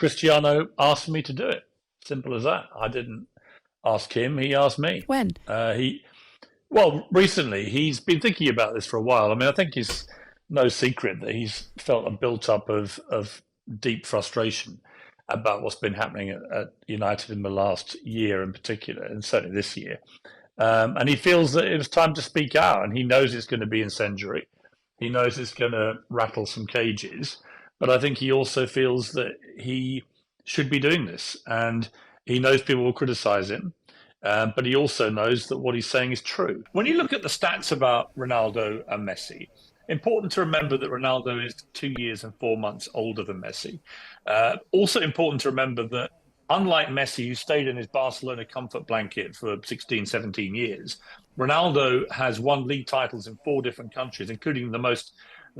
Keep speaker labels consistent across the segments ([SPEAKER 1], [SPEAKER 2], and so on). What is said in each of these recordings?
[SPEAKER 1] Cristiano asked me to do it. Simple as that. I didn't ask him; he asked me.
[SPEAKER 2] When?
[SPEAKER 1] Recently. He's been thinking about this for a while. I mean, I think it's no secret that he's felt a built-up of deep frustration about what's been happening at United in the last year in particular, and certainly this year. And he feels that it was time to speak out, and he knows it's going to be incendiary. He knows it's going to rattle some cages, but I think he also feels that he should be doing this, and he knows people will criticize him, but he also knows that what he's saying is true. When you look at the stats about Ronaldo and Messi, important to remember that Ronaldo is 2 years and 4 months older than Messi. Also important to remember that unlike Messi, who stayed in his Barcelona comfort blanket for 16, 17 years, Ronaldo has won league titles in 4 different countries, including the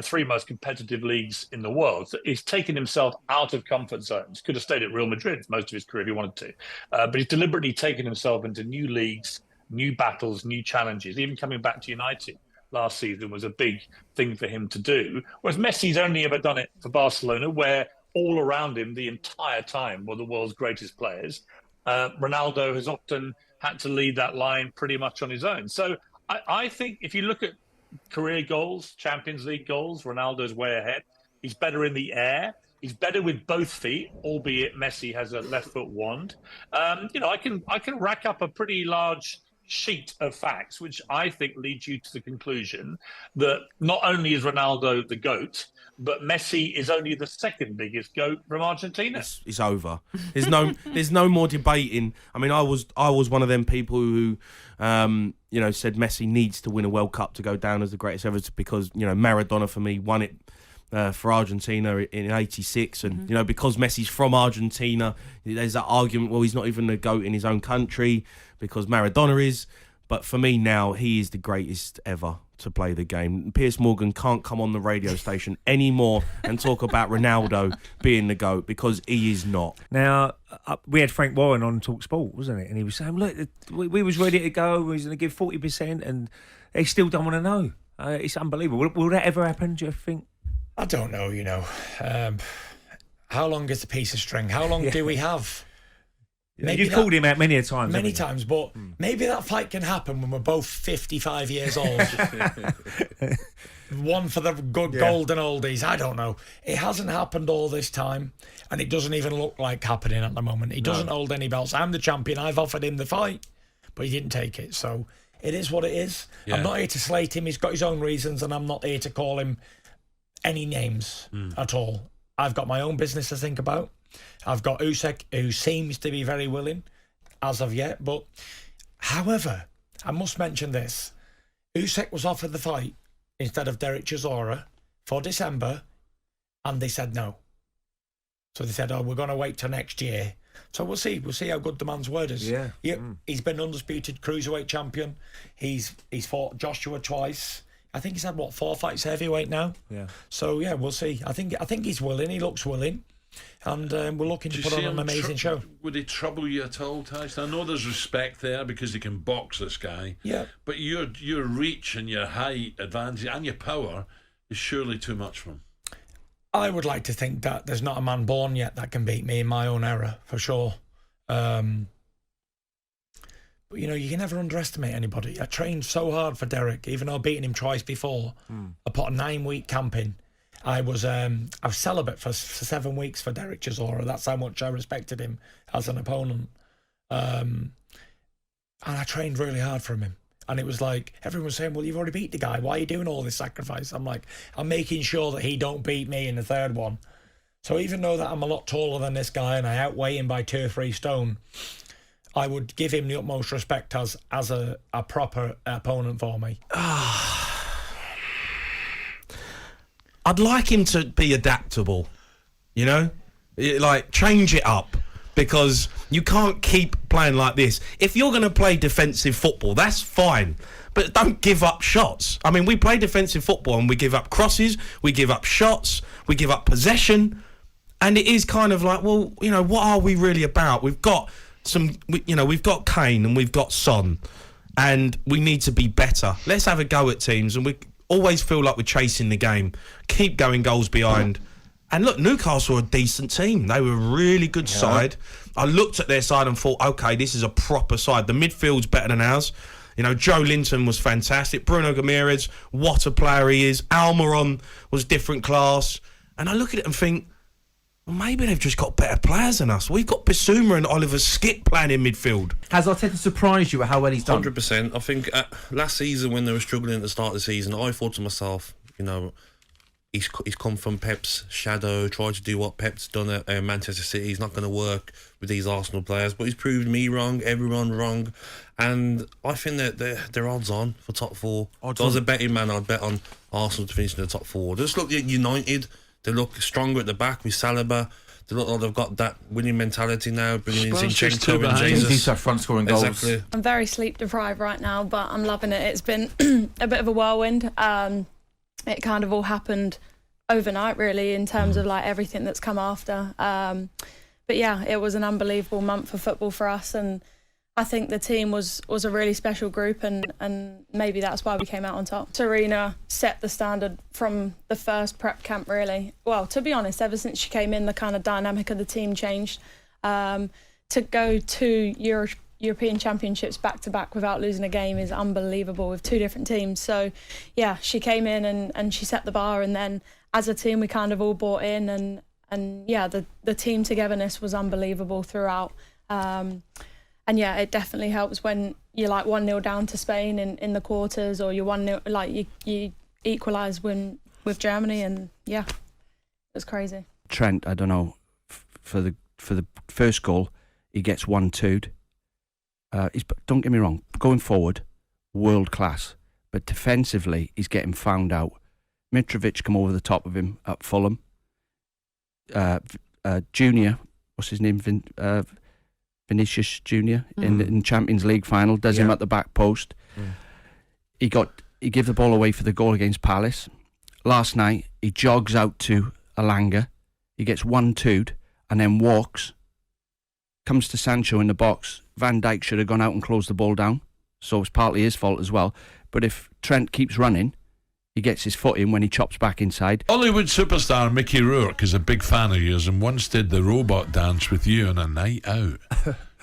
[SPEAKER 1] 3 most competitive leagues in the world. So he's taken himself out of comfort zones. Could have stayed at Real Madrid most of his career if he wanted to. But he's deliberately taken himself into new leagues, new battles, new challenges. Even coming back to United last season was a big thing for him to do. Whereas Messi's only ever done it for Barcelona, where all around him the entire time were the world's greatest players. Ronaldo has often had to lead that line pretty much on his own. So I think if you look at career goals, Champions League goals, Ronaldo's way ahead. He's better in the air. He's better with both feet, albeit Messi has a left foot wand. I can rack up a pretty large sheet of facts, which I think leads you to the conclusion that not only is Ronaldo the GOAT, but Messi is only the second biggest GOAT from Argentina.
[SPEAKER 3] It's over. There's no more debating. I mean, I was one of them people who, said Messi needs to win a World Cup to go down as the greatest ever, because Maradona for me won it for Argentina in '86, and because Messi's from Argentina, there's that argument. Well, he's not even the GOAT in his own country because Maradona is. But for me now, he is the greatest ever to play the game. Piers Morgan can't come on the radio station anymore and talk about Ronaldo being the GOAT, because he is not.
[SPEAKER 4] Now, we had Frank Warren on talkSPORT, wasn't it? And he was saying, look, we was ready to go. We was going to give 40%, and they still don't want to know. It's unbelievable. Will that ever happen, do you think?
[SPEAKER 5] I don't know, How long is a piece of string? How long do we have?
[SPEAKER 4] Maybe you've called him out many times.
[SPEAKER 5] Many times, but maybe that fight can happen when we're both 55 years old. One for the good golden oldies. I don't know. It hasn't happened all this time, and it doesn't even look like happening at the moment. He doesn't hold any belts. I'm the champion. I've offered him the fight, but he didn't take it. So it is what it is. Yeah. I'm not here to slate him. He's got his own reasons, and I'm not here to call him any names at all. I've got my own business to think about. I've got Usyk, who seems to be very willing as of yet. But, however, I must mention this. Usyk was offered the fight instead of Derek Chisora for December, and they said no. So they said, we're going to wait till next year. So we'll see. We'll see how good the man's word is. Yeah. He's been undisputed cruiserweight champion. He's fought Joshua twice. I think he's had, 4 fights heavyweight now? Yeah. So, yeah, we'll see. I think he's willing. He looks willing. And we're looking to put on an amazing show.
[SPEAKER 6] Would he trouble you at all, Tyson? I know there's respect there because he can box this guy. Yeah. But your reach and your height advantage and your power is surely too much for him.
[SPEAKER 5] I would like to think that there's not a man born yet that can beat me in my own era, for sure. But, you can never underestimate anybody. I trained so hard for Derek, even though I've beaten him twice before. I put a 9-week camp in. I was celibate for 7 weeks for Derek Chisora. That's how much I respected him as an opponent. And I trained really hard for him. And it was like, everyone was saying, well, you've already beat the guy. Why are you doing all this sacrifice? I'm like, I'm making sure that he don't beat me in the third one. So even though that I'm a lot taller than this guy and I outweigh him by 2 or 3 stone, I would give him the utmost respect as a proper opponent for me.
[SPEAKER 3] I'd like him to be adaptable, like change it up, because you can't keep playing like this. If you're going to play defensive football, that's fine, but don't give up shots. I mean, we play defensive football and we give up crosses, we give up shots, we give up possession, and it is kind of like, well, what are we really about? We've got we've got Kane and we've got Son, and we need to be better. Let's have a go at teams, and we always feel like we're chasing the game. Keep going goals behind, And look, Newcastle were a decent team. They were a really good side. I looked at their side and thought, okay, this is a proper side. The midfield's better than ours. You know, Joe Linton was fantastic. Bruno Guimaraes, what a player he is. Almiron was different class. And I look at it and think, well, maybe they've just got better players than us. We've got Bissouma and Oliver Skipp playing in midfield.
[SPEAKER 2] Has Arteta surprised you at how well he's done?
[SPEAKER 7] 100%. I think last season when they were struggling at the start of the season, I thought to myself, you know, he's come from Pep's shadow, tried to do what Pep's done at Manchester City. He's not going to work with these Arsenal players, but he's proved me wrong, everyone wrong, and I think that they're odds on for top four. If I was a betting man, I'd bet on Arsenal to finish in the top four. They just look united. They look stronger at the back with Saliba. They look like they've got that winning mentality now, bringing in Zinchenko and Jesus.
[SPEAKER 2] He's front scoring goals.
[SPEAKER 7] Exactly.
[SPEAKER 8] I'm very sleep deprived right now, but I'm loving it. It's been a bit of a whirlwind. It kind of all happened overnight, really, in terms of like everything that's come after. But yeah, it was an unbelievable month of football for us, and I think the team was a really special group, and maybe that's why we came out on top. Serena set the standard from the first prep camp, really. Well, to be honest, ever since she came in, the kind of dynamic of the team changed. To go to European Championships back-to-back without losing a game is unbelievable with two different teams. So, yeah, she came in and she set the bar, and then as a team we kind of all bought in, and yeah, the team togetherness was unbelievable throughout. And yeah, it definitely helps when you're like 1-0 down to Spain in the quarters, or you're 1-0, like you equalise with Germany, and yeah, it was crazy.
[SPEAKER 9] Trent, I don't know, for the first goal, he gets 1-2'd. Don't get me wrong, going forward, world class, but defensively, he's getting found out. Mitrovic come over the top of him at Fulham. Junior, what's his name? Vinicius Junior in Champions League final, does him at the back post. He gave the ball away for the goal against Palace. Last night, he jogs out to Alanga. He gets 1-2'd and then walks. Comes to Sancho in the box. Van Dijk should have gone out and closed the ball down, so it's partly his fault as well. But if Trent keeps running, he gets his foot in when he chops back inside.
[SPEAKER 6] Hollywood superstar Mickey Rourke is a big fan of yours and once did the robot dance with you on a night out.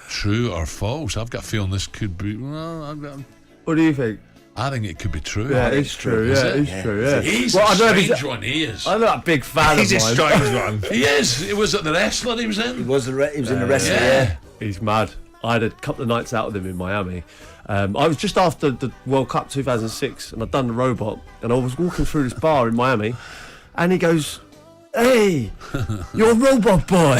[SPEAKER 6] True or false? I've got a feeling this could be... Well,
[SPEAKER 10] what do you think?
[SPEAKER 6] I think it could be true.
[SPEAKER 10] Yeah, it's true. Yeah, it's true. Yeah,
[SPEAKER 6] he's a strange one. He is.
[SPEAKER 10] I'm not a big fan
[SPEAKER 4] He's
[SPEAKER 10] of
[SPEAKER 4] a
[SPEAKER 10] mine.
[SPEAKER 4] strange one.
[SPEAKER 6] He is. It was at the wrestler he was in.
[SPEAKER 11] He was in the wrestling. Yeah.
[SPEAKER 10] He's mad. I had a couple of nights out with him in Miami. I was just after the World Cup 2006, and I'd done the robot, and I was walking through this bar in Miami, and he goes, "Hey, you're a robot boy."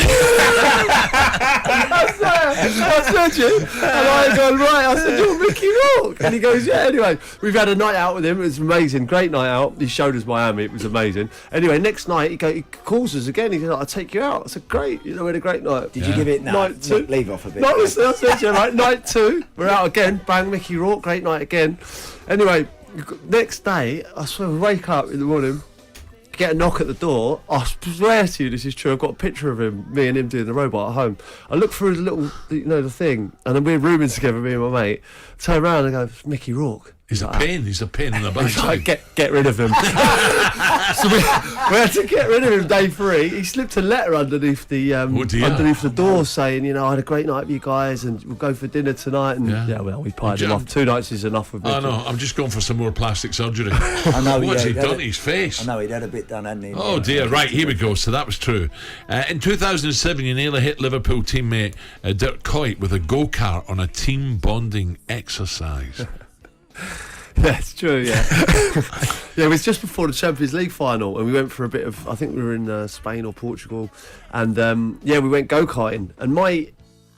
[SPEAKER 10] I said you, and I go, right, I said, "You're Mickey Rourke," and he goes, "Yeah." Anyway, we've had a night out with him. It was amazing, great night out. He showed us Miami. It was amazing. Anyway, next night he calls us again. He goes, "I'll take you out." I said, "Great, we had a great night."
[SPEAKER 11] Did you give it
[SPEAKER 10] night two?
[SPEAKER 11] Leave off a bit.
[SPEAKER 10] No, listen, I said, you right, night two. We're out again. Bang, Mickey Rourke, great night again. Anyway, next day, I swear, we wake up in the morning. Get a knock at the door. I swear to you, this is true. I've got a picture of him, me and him doing the robot at home. I look through the little, the thing, and then we're rooming together, me and my mate. Turn around and go, "It's Mickey Rourke."
[SPEAKER 6] He's a pain. He's a pain in the back.
[SPEAKER 10] He's like, get rid of him. So we had to get rid of him day 3. He slipped a letter underneath the door saying, I had a great night with you guys, and we'll go for dinner tonight. And well, we pied him off. 2 nights is enough with me.
[SPEAKER 6] I know. I'm just going for some more plastic surgery. I know. What's he done to his face?
[SPEAKER 11] I know he'd had a bit done, hadn't he?
[SPEAKER 6] Oh dear. Right, here we go. So that was true. In 2007, you nearly hit Liverpool teammate Dirk Kuyt with a go-kart on a team bonding exercise.
[SPEAKER 10] Yeah, it's true, yeah. Yeah, it was just before the Champions League final, and we went for a bit of, I think we were in Spain or Portugal, and we went go-karting. And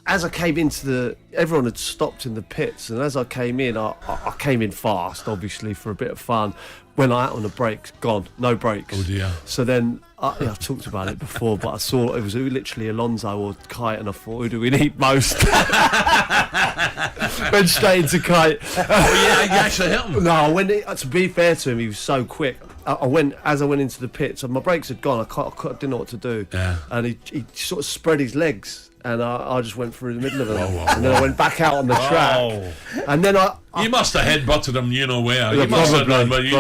[SPEAKER 10] as I came into everyone had stopped in the pits, and as I came in, I came in fast, obviously, for a bit of fun. Went out on the brakes, gone, no brakes.
[SPEAKER 6] Oh dear.
[SPEAKER 10] So then, I've talked about it before, but I saw it was literally Alonso or Kuyt, and I thought, who do we need most? Went straight into Kuyt.
[SPEAKER 6] Oh yeah, you actually hit him?
[SPEAKER 10] No, to be fair to him, he was so quick. As I went into the pits, and my brakes had gone, I didn't know what to do.
[SPEAKER 6] Yeah.
[SPEAKER 10] And he sort of spread his legs and I just went through the middle of them, and then I went back out on the track, and then
[SPEAKER 6] you must have headbutted him, you know where.
[SPEAKER 10] Yeah,
[SPEAKER 6] You must have done,
[SPEAKER 10] probably.
[SPEAKER 6] You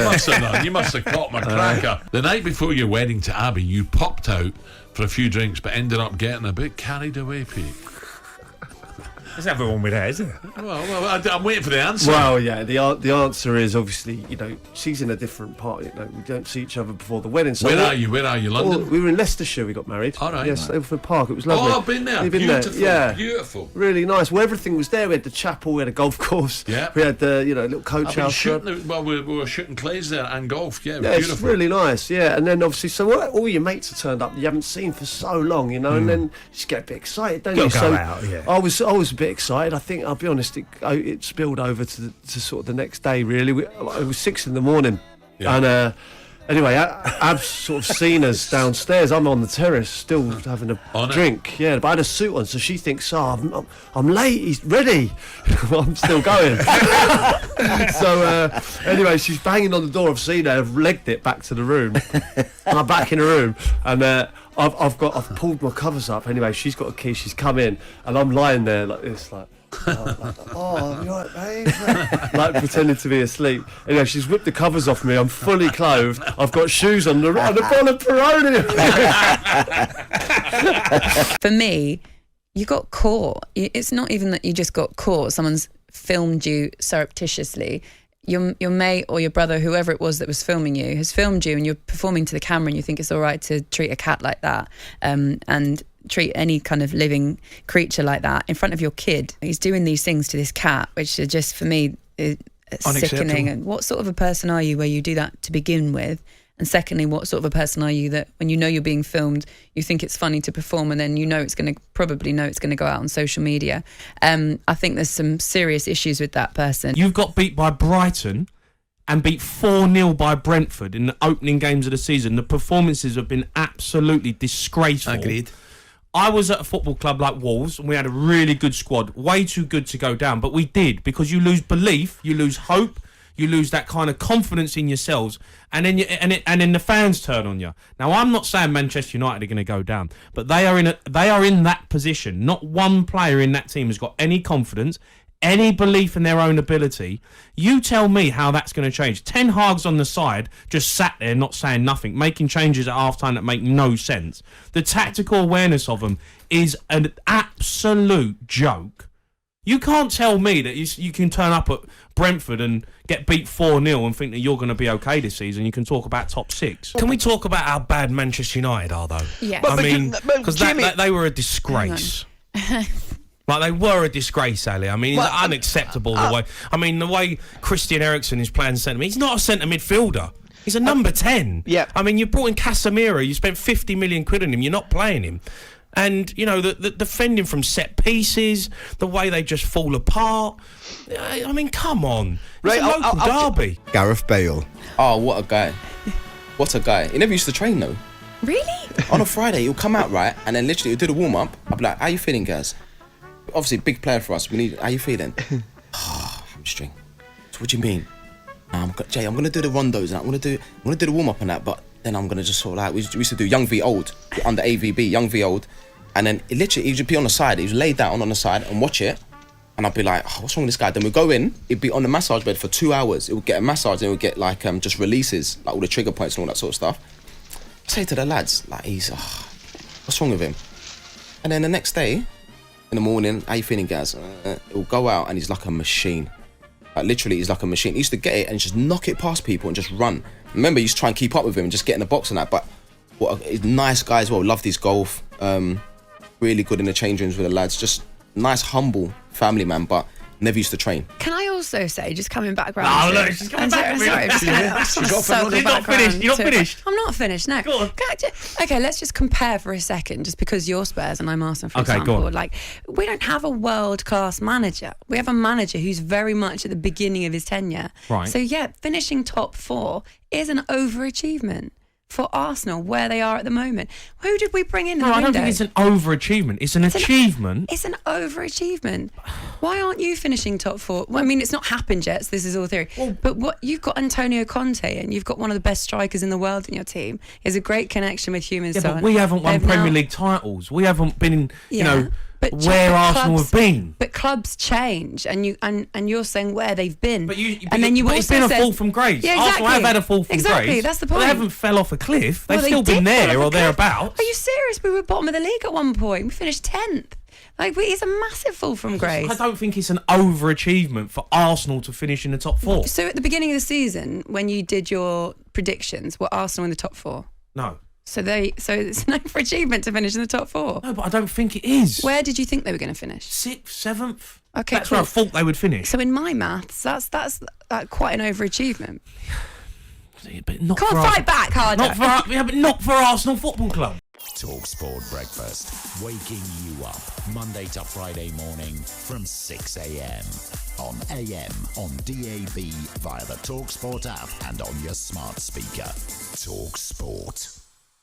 [SPEAKER 6] must have done. You must have caught my cracker. The night before your wedding to Abby, you popped out for a few drinks, but ended up getting a bit carried away, Pete.
[SPEAKER 4] There's never one with that, is there?
[SPEAKER 6] Well, I'm waiting for the answer.
[SPEAKER 10] Well, yeah, the answer is obviously, she's in a different part. We don't see each other before the wedding. So
[SPEAKER 6] Where are you? London?
[SPEAKER 10] We were in Leicestershire. We got married.
[SPEAKER 6] All right.
[SPEAKER 10] Yes, Ilford Park. It was lovely.
[SPEAKER 6] Oh, I've been there.
[SPEAKER 10] You've been
[SPEAKER 6] Beautiful.
[SPEAKER 10] there. Yeah,
[SPEAKER 6] beautiful.
[SPEAKER 10] Really nice. Well, everything was there. We had the chapel. We had a golf course.
[SPEAKER 6] Yeah.
[SPEAKER 10] We had the little coach house.
[SPEAKER 6] We were shooting clays there and golf. Yeah,
[SPEAKER 10] Yeah,
[SPEAKER 6] beautiful.
[SPEAKER 10] it's really nice. Yeah, and then obviously, so all your mates have turned up you haven't seen for so long, and then you just get a bit excited, don't you?
[SPEAKER 4] Go out, yeah.
[SPEAKER 10] I was a bit excited. I think I'll be honest, it spilled over to sort of the next day. Really, it was 6 a.m, and anyway, I've sort of seen us downstairs. I'm on the terrace still having a drink. Yeah, but I had a suit on, so she thinks, I'm late. He's ready. I'm still going. So anyway, she's banging on the door. I've seen her. I've legged it back to the room. I'm back in the room, and I've pulled my covers up. Anyway, she's got a key. She's come in, and I'm lying there like this, like. Oh, you alright, babe? Like pretending to be asleep. Anyway, she's whipped the covers off me. I'm fully clothed. I've got shoes on and a bottle of Peroni.
[SPEAKER 12] For me, you got caught. It's not even that you just got caught. Someone's filmed you surreptitiously. Your mate or your brother, whoever it was that was filming you, has filmed you, and you're performing to the camera, and you think it's all right to treat a cat like that, and treat any kind of living creature like that in front of your kid. He's doing these things to this cat, which are just, for me, sickening. And what sort of a person are you where you do that to begin with? And secondly, what sort of a person are you that when you know you're being filmed, you think it's funny to perform, and then it's going to go out on social media? I think there's some serious issues with that person.
[SPEAKER 3] You've got beat by Brighton and beat 4-0 by Brentford in the opening games of the season. The performances have been absolutely disgraceful.
[SPEAKER 7] Agreed.
[SPEAKER 3] I was at a football club like Wolves, and we had a really good squad, way too good to go down, but we did, because you lose belief, you lose hope, you lose that kind of confidence in yourselves, and then the fans turn on you. Now, I'm not saying Manchester United are going to go down, but they are in that position. Not one player in that team has got any confidence, any belief in their own ability. You tell me how that's going to change. Ten Hag's on the side, just sat there not saying nothing, making changes at half-time that make no sense. The tactical awareness of them is an absolute joke. You can't tell me that you can turn up at Brentford and get beat 4-0 and think that you're going to be okay this season. You can talk about top 6.
[SPEAKER 4] Can we talk about how bad Manchester United are, though?
[SPEAKER 12] Yeah.
[SPEAKER 4] I mean, because they were a disgrace. Like, they were a disgrace, Ali. I mean, it's unacceptable the way Christian Eriksen is playing centre mid. He's not a centre midfielder. He's a number 10.
[SPEAKER 13] Yeah.
[SPEAKER 4] I mean, you brought in Casemiro. You spent 50 million quid on him. You're not playing him. And, the defending from set pieces, the way they just fall apart. I mean, come on. It's a local derby.
[SPEAKER 13] Gareth Bale.
[SPEAKER 14] Oh, what a guy. What a guy. He never used to train, though.
[SPEAKER 12] Really?
[SPEAKER 14] On a Friday, he'll come out, right, and then literally he'll do the warm-up. I'll be like, how you feeling, guys? Obviously, big player for us. How you feeling? Hamstring. So what do you mean? Jay, I'm gonna do the rondos and I'm gonna do the warm up and that, but then I'm gonna just sort of like we used to do young v old under AVB, young v old, and then he'd just be on the side. He was laid down on the side and watch it, and I'd be like, what's wrong with this guy? Then we'd go in. He'd be on the massage bed for 2 hours. It would get a massage and it would get like just releases, like all the trigger points and all that sort of stuff. I say to the lads, like, what's wrong with him? And then the next day, in the morning, how you feeling, guys? He'll go out and he's like a machine. Like, literally, he's like a machine. He used to get it and just knock it past people and just run. Remember, he used to try and keep up with him and just get in the box and that. But he's a nice guy as well. Loved his golf. Really good in the change rooms with the lads. Just nice, humble family man, but never used to train.
[SPEAKER 12] Can I also say, just coming back round?
[SPEAKER 3] Oh, look, she's coming back.
[SPEAKER 12] You're
[SPEAKER 3] not finished. You're not finished.
[SPEAKER 12] I'm not finished. No.
[SPEAKER 3] Go on.
[SPEAKER 12] Okay, let's just compare for a second, just because you're Spurs and I'm Arsenal, for example.
[SPEAKER 3] Go on.
[SPEAKER 12] Like, we don't have a world-class manager. We have a manager who's very much at the beginning of his tenure.
[SPEAKER 3] Right.
[SPEAKER 12] So, yeah, finishing top 4 is an overachievement for Arsenal, where they are at the moment. Who did we bring in?
[SPEAKER 3] No, I don't think it's an overachievement. It's an achievement.
[SPEAKER 12] It's an overachievement. Why aren't you finishing top 4? Well, I mean, it's not happened yet, so this is all theory. But what you've got Antonio Conte, and you've got one of the best strikers in the world in your team. He has a great connection with human
[SPEAKER 3] Yeah,
[SPEAKER 12] Son.
[SPEAKER 3] but we haven't won Premier League titles. We haven't been,
[SPEAKER 12] but
[SPEAKER 3] where Arsenal have been.
[SPEAKER 12] But clubs change, and you're saying where they've been.
[SPEAKER 3] But
[SPEAKER 12] it's
[SPEAKER 3] been a fall from grace.
[SPEAKER 12] Yeah, exactly.
[SPEAKER 3] Arsenal have had a fall from grace.
[SPEAKER 12] Exactly, that's the point.
[SPEAKER 3] But they haven't fell off a cliff. They've
[SPEAKER 12] Well,
[SPEAKER 3] still
[SPEAKER 12] they
[SPEAKER 3] been
[SPEAKER 12] did
[SPEAKER 3] there
[SPEAKER 12] fall
[SPEAKER 3] or
[SPEAKER 12] off a cliff.
[SPEAKER 3] thereabouts.
[SPEAKER 12] Are you serious? We were bottom of the league at one point. We finished 10th. It's a massive fall from grace.
[SPEAKER 3] I don't think it's an overachievement for Arsenal to finish in the top 4.
[SPEAKER 12] So at the beginning of the season, when you did your predictions, were Arsenal in the top 4?
[SPEAKER 3] No.
[SPEAKER 12] So it's an overachievement to finish in the top 4.
[SPEAKER 3] No, but I don't think it is.
[SPEAKER 12] Where did you think they were going to finish?
[SPEAKER 3] 6th, 7th.
[SPEAKER 12] Okay,
[SPEAKER 3] that's
[SPEAKER 12] cool.
[SPEAKER 3] where I thought they would finish.
[SPEAKER 12] So in my maths, that's quite an overachievement.
[SPEAKER 3] But not
[SPEAKER 12] Come
[SPEAKER 3] for
[SPEAKER 12] on,
[SPEAKER 3] Arsenal.
[SPEAKER 12] fight back harder.
[SPEAKER 3] But not for Arsenal Football Club.
[SPEAKER 13] talkSPORT Breakfast, waking you up Monday to Friday morning from 6 a.m. on AM, on DAB, via the talkSPORT app and on your smart speaker. talkSPORT.